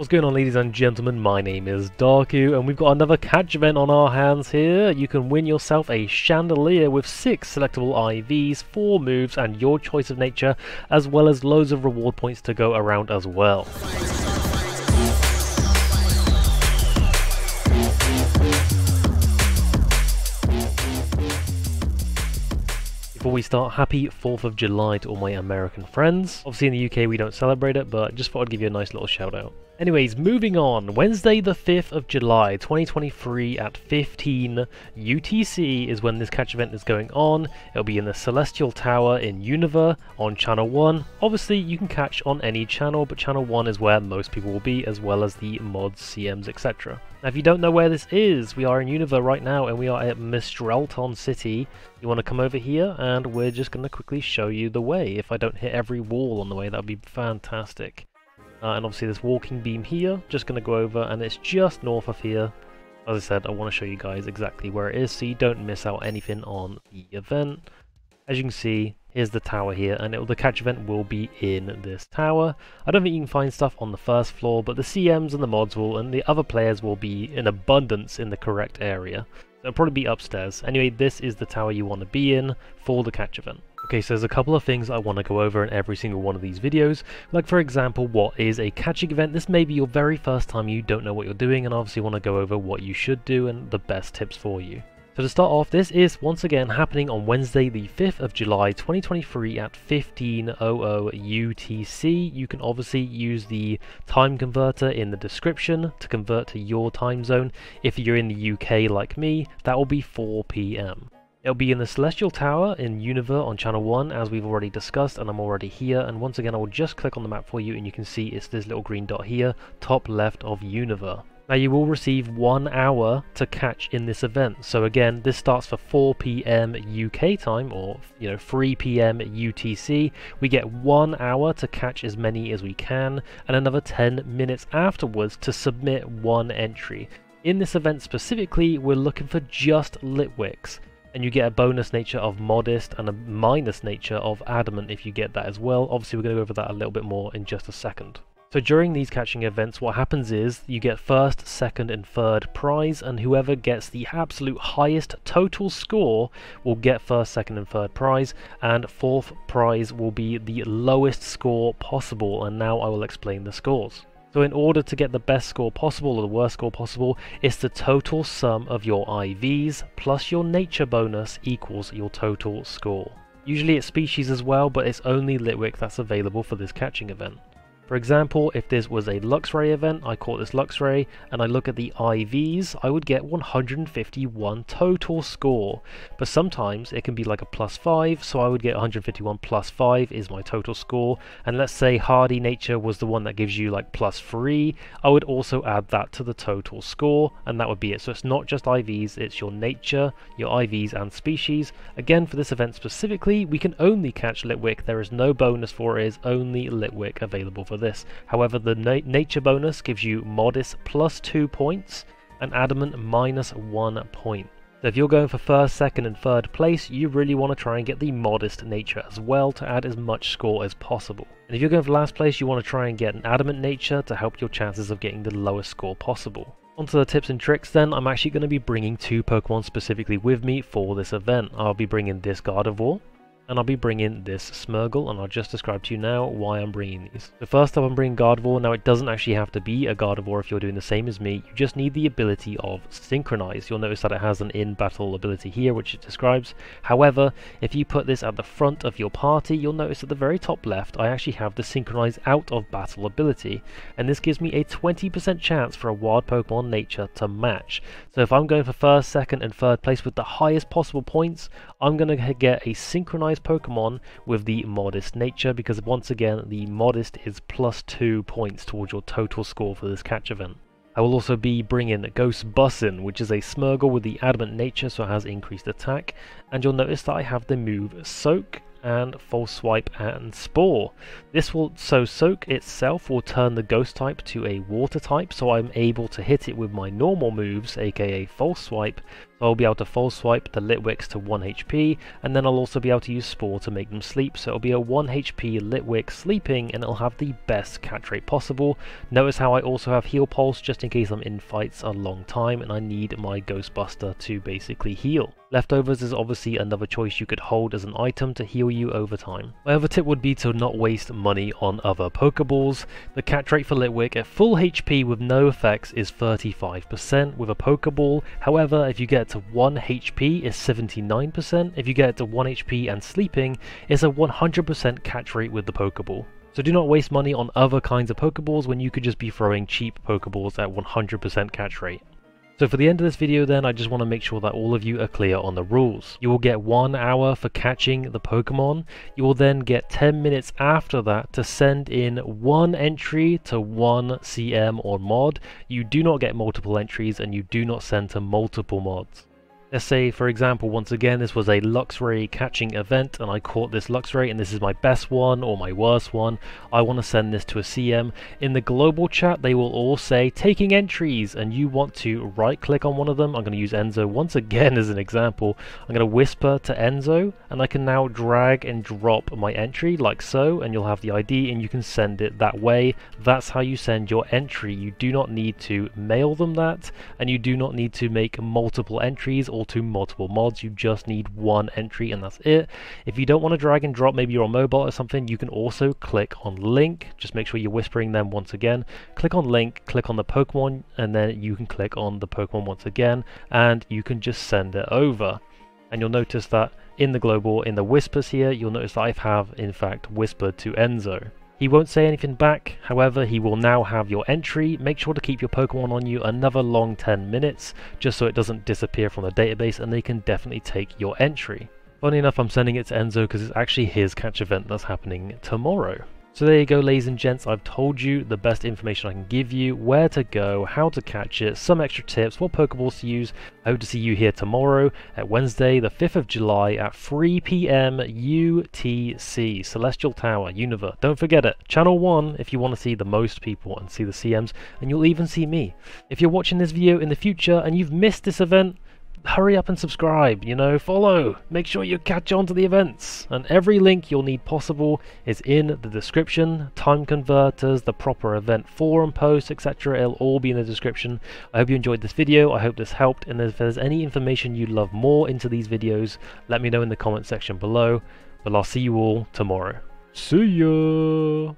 What's going on, ladies and gentlemen? My name is Darku and we've got another catch event on our hands here. You can win yourself a Chandelure with 6 selectable IVs, 4 moves and your choice of nature, as well as loads of reward points to go around as well. Before we start, happy 4th of July to all my American friends. Obviously in the UK we don't celebrate it, but just thought I'd give you a nice little shout out. Anyways, moving on. Wednesday the 5th of July 2023 at 15 UTC is when this catch event is going on. It'll be in the Celestial Tower in Univer on channel 1. Obviously you can catch on any channel, but channel 1 is where most people will be, as well as the mods, CMs, etc. Now if you don't know where this is, we are in Univer right now and we are at Mistralton City. You want to come over here and we're just going to quickly show you the way. If I don't hit every wall on the way, that would be fantastic. And obviously this walking beam here, just going to go over, and it's just north of here. As I said, I want to show you guys exactly where it is so you don't miss out anything on the event. As you can see, here's the tower here, and the catch event will be in this tower. I don't think you can find stuff on the first floor, but the CMs and the mods will, and the other players will be in abundance in the correct area. It'll probably be upstairs. Anyway, this is the tower you want to be in for the catch event. Okay, so there's a couple of things I want to go over in every single one of these videos. Like for example, what is a catching event? This may be your very first time, you don't know what you're doing, and obviously want to go over what you should do and the best tips for you. So to start off, this is once again happening on Wednesday the 5th of July 2023 at 15:00 UTC. You can obviously use the time converter in the description to convert to your time zone. If you're in the UK like me, that will be 4 PM. It'll be in the Celestial Tower in Univer on channel 1, as we've already discussed, and I'm already here. And once again, I will just click on the map for you and you can see it's this little green dot here, top left of Univer. Now you will receive 1 hour to catch in this event. So again, this starts for 4 PM UK time, or 3 PM UTC. We get 1 hour to catch as many as we can, and another 10 minutes afterwards to submit 1 entry. In this event specifically, we're looking for just Litwicks. And you get a bonus nature of Modest and a minus nature of Adamant if you get that as well. Obviously we're going to go over that a little bit more in just a second. So during these catching events, what happens is you get first, second and third prize, and whoever gets the absolute highest total score will get first, second and third prize, and fourth prize will be the lowest score possible. And now I will explain the scores. So in order to get the best score possible, or the worst score possible, it's the total sum of your IVs plus your nature bonus equals your total score. Usually it's species as well, but it's only Litwick that's available for this catching event. For example, if this was a Luxray event, I caught this Luxray, and I look at the IVs, I would get 151 total score. But sometimes it can be like a +5, so I would get 151 plus 5 is my total score. And let's say Hardy Nature was the one that gives you like +3, I would also add that to the total score, and that would be it. So it's not just IVs, it's your nature, your IVs and species. Again, for this event specifically, we can only catch Litwick. There is no bonus for it, is only Litwick available for this. However, the nature bonus gives you Modest +2 points and Adamant -1 point. So if you're going for first, second and third place, you really want to try and get the Modest nature as well to add as much score as possible. And if you're going for last place, you want to try and get an Adamant nature to help your chances of getting the lowest score possible. Onto the tips and tricks then, I'm actually going to be bringing 2 Pokemon specifically with me for this event. I'll be bringing this Gardevoir, and I'll be bringing this Smeargle, and I'll just describe to you now why I'm bringing these. So first up, I'm bringing Gardevoir. Now it doesn't actually have to be a Gardevoir if you're doing the same as me, you just need the ability of Synchronize. You'll notice that it has an in-battle ability here which it describes. However, if you put this at the front of your party, you'll notice at the very top left I actually have the Synchronize out of battle ability, and this gives me a 20% chance for a wild Pokemon nature to match. So if I'm going for first, second and third place with the highest possible points, I'm going to get a Synchronized Pokemon with the Modest nature, because once again the Modest is +2 points towards your total score for this catch event. I will also be bringing Ghost Bussin, which is a Smeargle with the Adamant nature, so it has increased attack, and you'll notice that I have the move Soak and False Swipe and Spore. Soak itself will turn the Ghost type to a Water type, so I'm able to hit it with my normal moves, aka False Swipe, so I'll be able to false swipe the Litwicks to 1 HP, and then I'll also be able to use Spore to make them sleep, so it'll be a 1 HP Litwick sleeping, and it'll have the best catch rate possible. Notice how I also have Heal Pulse, just in case I'm in fights a long time and I need my Ghostbuster to basically heal. Leftovers is obviously another choice you could hold as an item to heal you over time. My other tip would be to not waste money on other Pokeballs. The catch rate for Litwick at full HP with no effects is 35% with a Pokeball. However, if you get to 1 HP, it's 79%. If you get to 1 HP and sleeping, it's a 100% catch rate with the Pokeball. So do not waste money on other kinds of Pokeballs when you could just be throwing cheap Pokeballs at 100% catch rate. So for the end of this video then, I just want to make sure that all of you are clear on the rules. You will get 1 hour for catching the Pokemon. You will then get 10 minutes after that to send in 1 entry to 1 CM or mod. You do not get multiple entries and you do not send to multiple mods. Let's say, for example, once again, this was a Luxray catching event and I caught this Luxray and this is my best one or my worst one. I want to send this to a CM. In the global chat, they will all say taking entries, and you want to right click on one of them. I'm going to use Enzo once again as an example. I'm going to whisper to Enzo and I can now drag and drop my entry like so, and you'll have the ID and you can send it that way. That's how you send your entry. You do not need to mail them that, and you do not need to make multiple entries or to multiple mods. You just need 1 entry and that's it. If you don't want to drag and drop, maybe you're on mobile or something, you can also click on link. Just make sure you're whispering them once again. Click on link, click on the Pokemon, and then you can click on the Pokemon once again and you can just send it over. And you'll notice that in the global, in the whispers here, you'll notice that I have in fact whispered to Enzo. He won't say anything back, however he will now have your entry. Make sure to keep your Pokemon on you another long 10 minutes, just so it doesn't disappear from the database and they can definitely take your entry. Funny enough, I'm sending it to Enzo because it's actually his catch event that's happening tomorrow. So there you go, ladies and gents, I've told you the best information I can give you, where to go, how to catch it, some extra tips, what Pokeballs to use. I hope to see you here tomorrow at Wednesday the 5th of July at 3 PM UTC, Celestial Tower, Unova. Don't forget it, channel 1 if you want to see the most people and see the CMs, and you'll even see me. If you're watching this video in the future and you've missed this event, hurry up and subscribe, you know, follow, make sure you catch on to the events, and every link you'll need possible is in the description. Time converters, the proper event forum posts, etc., it'll all be in the description. I hope you enjoyed this video, I hope this helped, and if there's any information you'd love more into these videos, let me know in the comment section below, but I'll see you all tomorrow. See ya!